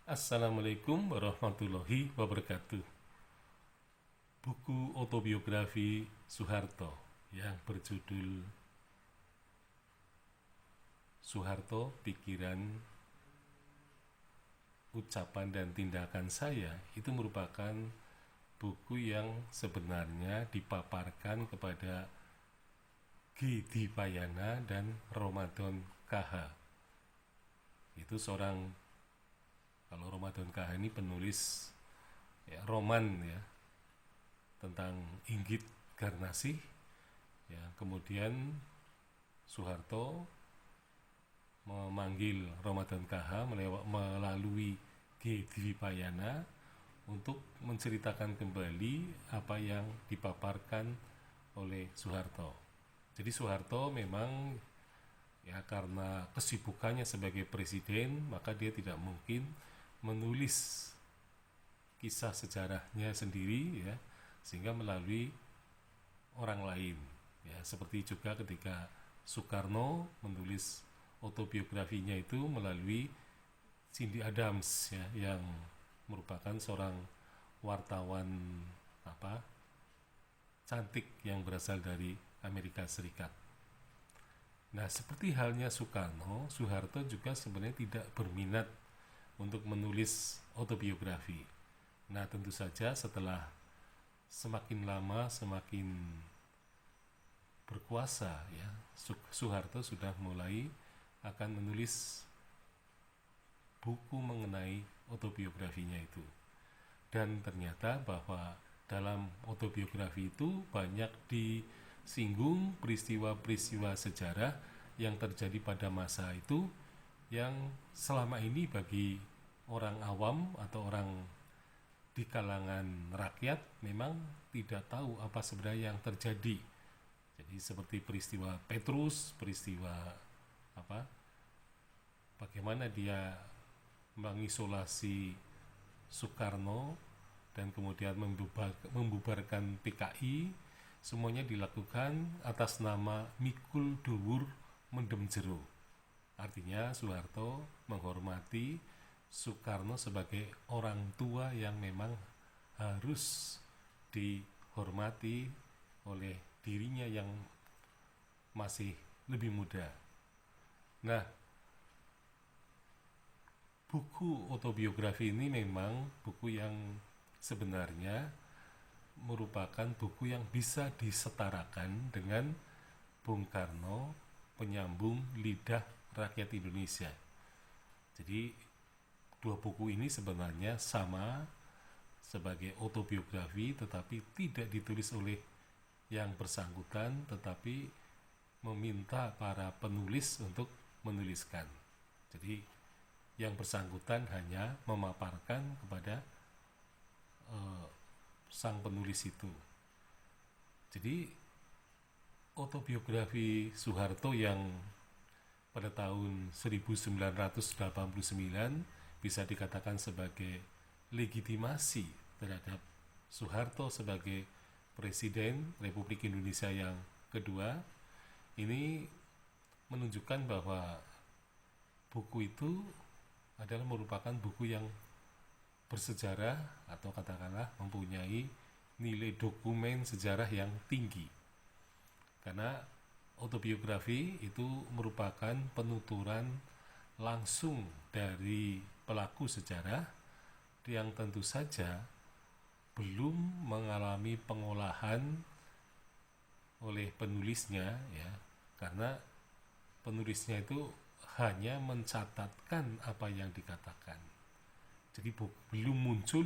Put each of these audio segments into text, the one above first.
Assalamualaikum warahmatullahi wabarakatuh. Buku autobiografi Soeharto yang berjudul Soeharto, Pikiran, Ucapan dan Tindakan Saya itu merupakan buku yang sebenarnya dipaparkan kepada G. Dipayana dan Ramadan KH. Itu seorang, kalau Ramadan KH ini penulis ya, roman ya, tentang Inggit Garnasih ya. Kemudian Soeharto memanggil Ramadan KH melalui G. Dipayana untuk menceritakan kembali apa yang dipaparkan oleh Soeharto. Jadi Soeharto memang ya, karena kesibukannya sebagai presiden, maka dia tidak mungkin menulis kisah sejarahnya sendiri ya, sehingga melalui orang lain ya. Seperti juga ketika Soekarno menulis autobiografinya itu melalui Cindy Adams ya, yang merupakan seorang wartawan cantik yang berasal dari Amerika Serikat. Nah, seperti halnya Soekarno, Soeharto juga sebenarnya tidak berminat untuk menulis autobiografi. Nah, tentu saja setelah semakin lama semakin berkuasa ya, Soeharto sudah mulai akan menulis buku mengenai autobiografinya itu. Dan ternyata bahwa dalam autobiografi itu banyak disinggung peristiwa-peristiwa sejarah yang terjadi pada masa itu, yang selama ini bagi orang awam atau orang di kalangan rakyat memang tidak tahu apa sebenarnya yang terjadi. Jadi seperti peristiwa Petrus, peristiwa bagaimana dia mengisolasi Soekarno dan kemudian membubarkan PKI, semuanya dilakukan atas nama Mikul Dhuwur Mendem Jero. Artinya Soeharto menghormati Soekarno sebagai orang tua yang memang harus dihormati oleh dirinya yang masih lebih muda. Nah, buku autobiografi ini memang buku yang sebenarnya merupakan buku yang bisa disetarakan dengan Bung Karno, penyambung lidah rakyat Indonesia. Jadi dua buku ini sebenarnya sama sebagai autobiografi, tetapi tidak ditulis oleh yang bersangkutan, tetapi meminta para penulis untuk menuliskan. Jadi yang bersangkutan hanya memaparkan kepada sang penulis itu. Jadi autobiografi Soeharto yang pada tahun 1989 bisa dikatakan sebagai legitimasi terhadap Soeharto sebagai Presiden Republik Indonesia yang kedua. Ini menunjukkan bahwa buku itu adalah merupakan buku yang bersejarah atau katakanlah mempunyai nilai dokumen sejarah yang tinggi. Karena autobiografi itu merupakan penuturan langsung dari pelaku sejarah yang tentu saja belum mengalami pengolahan oleh penulisnya ya, karena penulisnya itu hanya mencatatkan apa yang dikatakan. Jadi belum muncul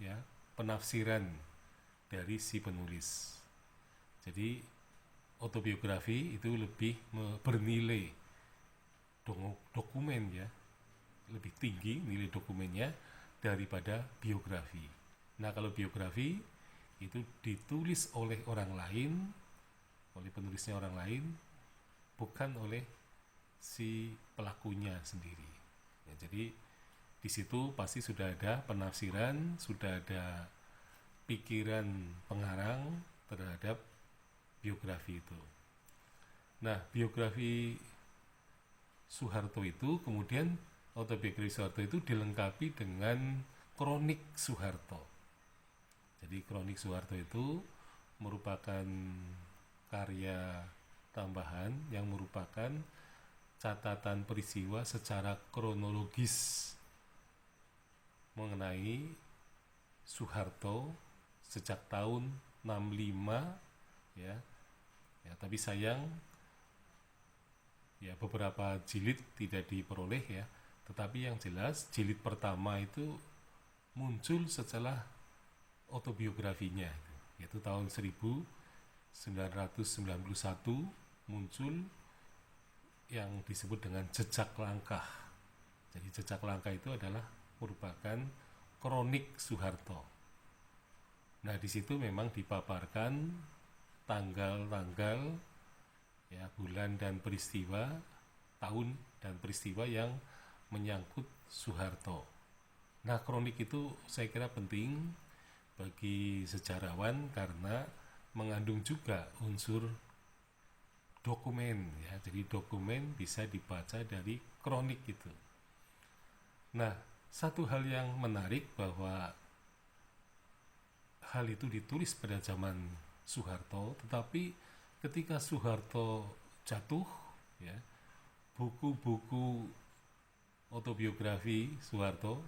ya penafsiran dari si penulis. Jadi autobiografi itu lebih bernilai dokumen ya, lebih tinggi nilai dokumennya daripada biografi. Nah, kalau biografi itu ditulis oleh orang lain, oleh penulisnya orang lain, bukan oleh si pelakunya sendiri ya. Jadi di situ pasti sudah ada penafsiran, sudah ada pikiran pengarang terhadap biografi itu. Nah, biografi Soeharto itu kemudian autobiografi Soeharto itu dilengkapi dengan kronik Soeharto. Jadi kronik Soeharto itu merupakan karya tambahan yang merupakan catatan peristiwa secara kronologis mengenai Soeharto sejak tahun 65 ya. Ya, tapi sayang ya beberapa jilid tidak diperoleh ya. Tetapi yang jelas jilid pertama itu muncul setelah autobiografinya, yaitu tahun 1991 muncul yang disebut dengan jejak langkah. Jadi jejak langkah itu adalah merupakan kronik Soeharto. Nah, di situ memang dipaparkan tanggal-tanggal ya, bulan dan peristiwa, tahun dan peristiwa yang menyangkut Soeharto. Nah, kronik itu saya kira penting bagi sejarawan karena mengandung juga unsur dokumen ya. Jadi dokumen bisa dibaca dari kronik itu. Nah, satu hal yang menarik bahwa hal itu ditulis pada zaman Soeharto, tetapi ketika Soeharto jatuh ya, buku-buku autobiografi Soeharto,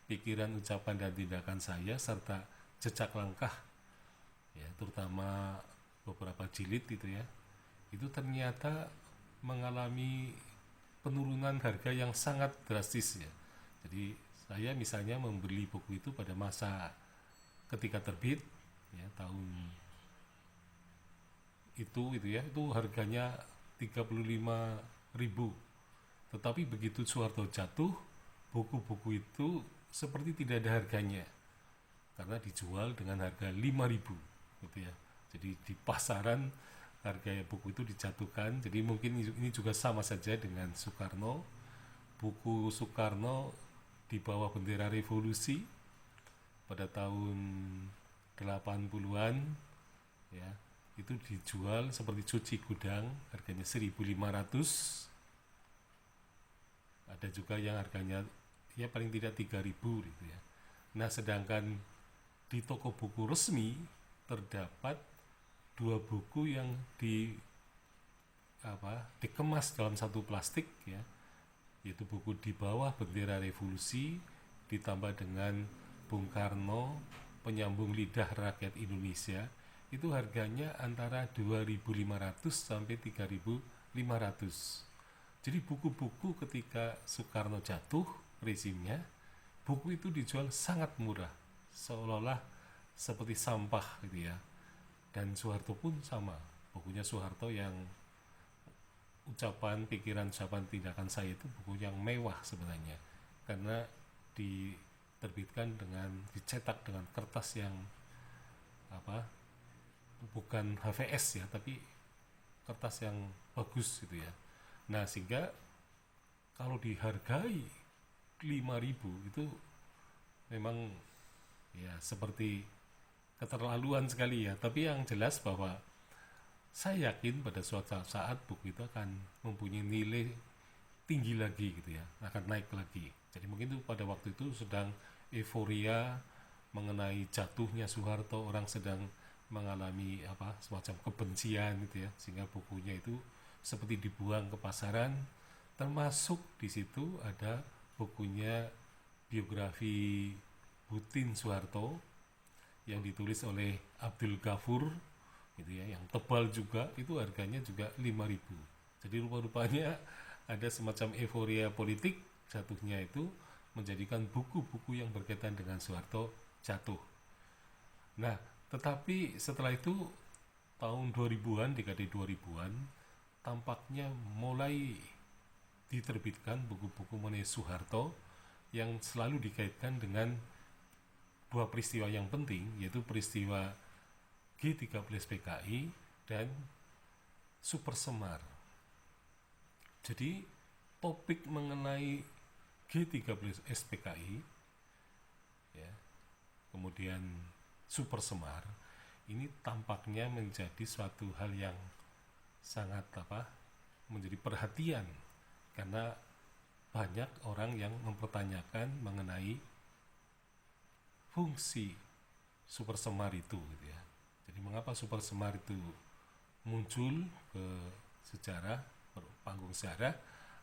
pikiran, ucapan dan tindakan saya serta jejak langkah ya, terutama beberapa jilid gitu ya, itu ternyata mengalami penurunan harga yang sangat drastis ya. Jadi saya misalnya membeli buku itu pada masa ketika terbit ya, tahun itu ya, itu harganya 35.000. Tetapi begitu Soeharto jatuh, buku-buku itu seperti tidak ada harganya karena dijual dengan harga 5.000 gitu ya. Jadi di pasaran harga buku itu dijatuhkan. Jadi mungkin ini juga sama saja dengan Soekarno. Buku Soekarno di bawah bendera revolusi pada tahun 80-an ya, itu dijual seperti cuci gudang, harganya 1.500. Ada juga yang harganya ya paling tidak 3.000 gitu ya. Nah, sedangkan di toko buku resmi terdapat 2 buku yang dikemas dalam satu plastik ya, yaitu buku Di Bawah Bendera Revolusi ditambah dengan Bung Karno, Penyambung Lidah Rakyat Indonesia. Itu harganya antara 2.500 sampai 3.500. Jadi buku-buku ketika Soekarno jatuh rezimnya, buku itu dijual sangat murah, seolah-olah seperti sampah gitu ya. Dan Soeharto pun sama, bukunya Soeharto yang ucapan, pikiran, ucapan, tindakan saya itu buku yang mewah sebenarnya, karena diterbitkan dengan, dicetak dengan kertas yang bukan HVS ya, tapi kertas yang bagus gitu ya. Nah, sehingga kalau dihargai 5.000 itu memang ya seperti keterlaluan sekali ya. Tapi yang jelas bahwa saya yakin pada suatu saat buku itu akan mempunyai nilai tinggi lagi gitu ya, akan naik lagi. Jadi mungkin itu pada waktu itu sedang euforia mengenai jatuhnya Soeharto, orang sedang mengalami semacam kebencian gitu ya, sehingga bukunya itu seperti dibuang ke pasaran. Termasuk di situ ada bukunya biografi Butin Soeharto yang ditulis oleh Abdul Ghafur gitu ya, yang tebal juga, itu harganya juga 5.000. Jadi rupa-rupanya ada semacam euforia politik jatuhnya itu menjadikan buku-buku yang berkaitan dengan Soeharto jatuh. Nah, tetapi setelah itu tahun 2000-an, dekade 2000-an, tampaknya mulai diterbitkan buku-buku mengenai Soeharto yang selalu dikaitkan dengan 2 peristiwa yang penting, yaitu peristiwa G13 PKI dan Super Semar. Jadi topik mengenai G13 SPKI ya, kemudian Super Semar ini tampaknya menjadi suatu hal yang sangat menjadi perhatian, karena banyak orang yang mempertanyakan mengenai fungsi super semar itu gitu ya. Jadi mengapa super semar itu muncul ke sejarah, panggung sejarah,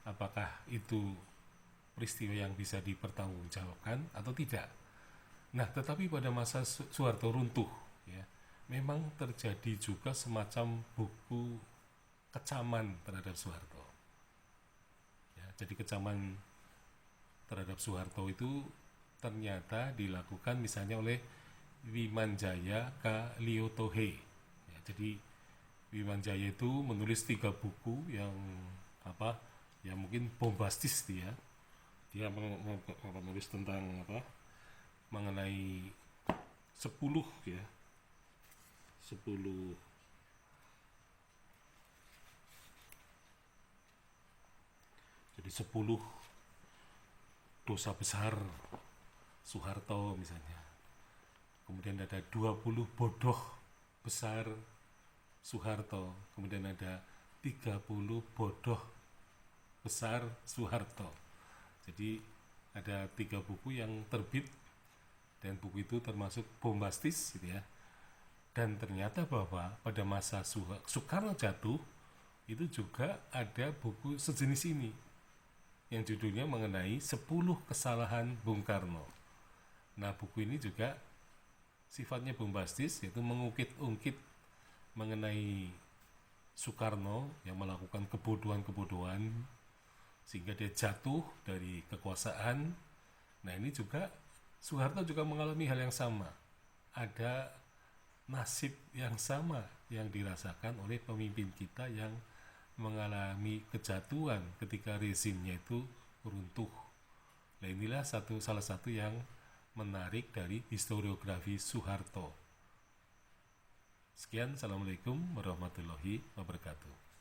apakah itu peristiwa yang bisa dipertanggungjawabkan atau tidak. Nah, tetapi pada masa Soeharto runtuh ya, memang terjadi juga semacam buku kecaman terhadap Soeharto. Ya, jadi kecaman terhadap Soeharto itu ternyata dilakukan misalnya oleh Wimanjaya Kaliotohe. Ya, jadi Wimanjaya itu menulis 3 buku yang yang mungkin bombastis dia. Dia menulis tentang mengenai 10 ya. 10 jadi 10 dosa besar Soeharto misalnya. Kemudian ada 20 bodoh besar Soeharto. Kemudian ada 30 bodoh besar Soeharto. Jadi ada 3 buku yang terbit dan buku itu termasuk bombastis gitu ya. Dan ternyata bahwa pada masa Soekarno jatuh itu juga ada buku sejenis ini yang judulnya mengenai 10 kesalahan Bung Karno. Nah, buku ini juga sifatnya bombastis, yaitu mengungkit-ungkit mengenai Soekarno yang melakukan kebodohan-kebodohan sehingga dia jatuh dari kekuasaan. Nah, ini juga Soeharto juga mengalami hal yang sama. Ada nasib yang sama yang dirasakan oleh pemimpin kita yang mengalami kejatuhan ketika rezimnya itu runtuh. Nah, inilah salah satu yang menarik dari historiografi Soeharto. Sekian, Assalamualaikum warahmatullahi wabarakatuh.